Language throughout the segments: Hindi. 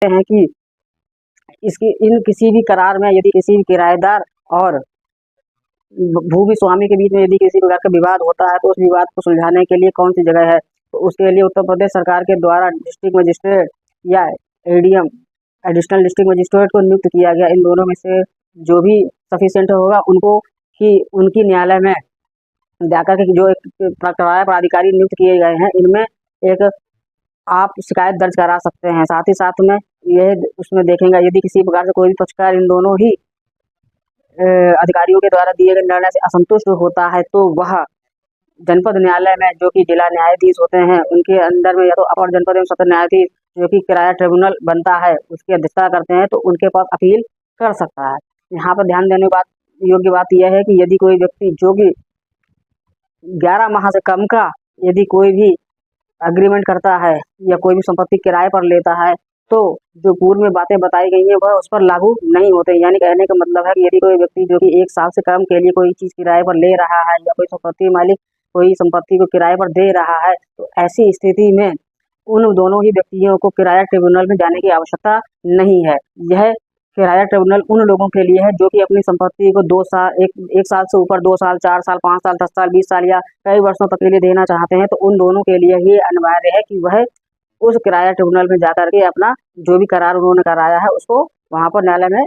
हैं कि इन किसी भी करार में यदि किसी किराएदार और भूमि स्वामी के बीच में यदि किसी प्रकार का विवाद होता है तो उस विवाद को सुलझाने के लिए कौन सी जगह है, तो उसके लिए उत्तर प्रदेश सरकार के द्वारा डिस्ट्रिक्ट मजिस्ट्रेट या एडीएम एडिशनल डिस्ट्रिक्ट मजिस्ट्रेट को नियुक्त किया गया। इन दोनों में से जो भी सफिशिएंट होगा उनको कि उनकी न्यायालय में जाकर के जो एक किराया प्राधिकारी नियुक्त किए गए हैं, इनमें एक आप शिकायत दर्ज करा सकते हैं। साथ ही साथ में यह उसमें देखेंगे यदि किसी प्रकार से कोई भी पक्षकार इन दोनों ही अधिकारियों के द्वारा दिए गए निर्णय से असंतुष्ट होता है तो वह जनपद न्यायालय में, जो कि जिला न्यायाधीश होते हैं उनके अंदर में, या तो अपर जनपद एवं सत्र न्यायाधीश जो कि किराया ट्रिब्यूनल बनता है उसकी अध्यक्षता करते हैं, तो उनके पास अपील कर सकता है। यहाँ पर ध्यान देने बात योग्य बात यह है कि यदि कोई व्यक्ति जो कि 11 माह से कम का यदि कोई भी अग्रीमेंट करता है या कोई भी संपत्ति किराए पर लेता है, तो जो पूर्व में बातें बताई गई हैं वह उस पर लागू नहीं होते। यानी कहने का मतलब है कि यदि कोई व्यक्ति जो कि 1 साल से कम के लिए कोई चीज़ किराए पर ले रहा है या कोई संपत्ति मालिक कोई संपत्ति को किराए पर दे रहा है, तो ऐसी स्थिति में उन दोनों ही व्यक्तियों को किराया ट्रिब्यूनल में जाने की आवश्यकता नहीं है। यह किराया ट्रिब्यूनल उन लोगों के लिए है जो कि अपनी संपत्ति को 2 साल एक साल से ऊपर 2 साल, 4 साल, 5 साल, 10 साल, 20 साल या कई वर्षों तक के लिए देना चाहते हैं, तो उन दोनों के लिए ये अनिवार्य है कि वह उस किराया ट्रिब्यूनल में जाकर के अपना जो भी करार उन्होंने कराया है उसको वहाँ पर न्यायालय में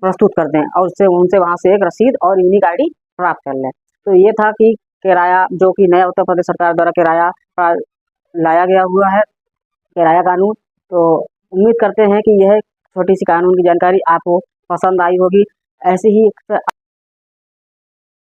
प्रस्तुत कर दें और उनसे वहाँ से एक रसीद और यूनिक ID प्राप्त कर लें। तो ये था कि किराया जो कि नया उत्तर प्रदेश सरकार द्वारा किराया लाया गया हुआ है, किराया कानून। तो उम्मीद करते हैं कि यह छोटी सी कानून की जानकारी आपको पसंद आई होगी। ऐसी ही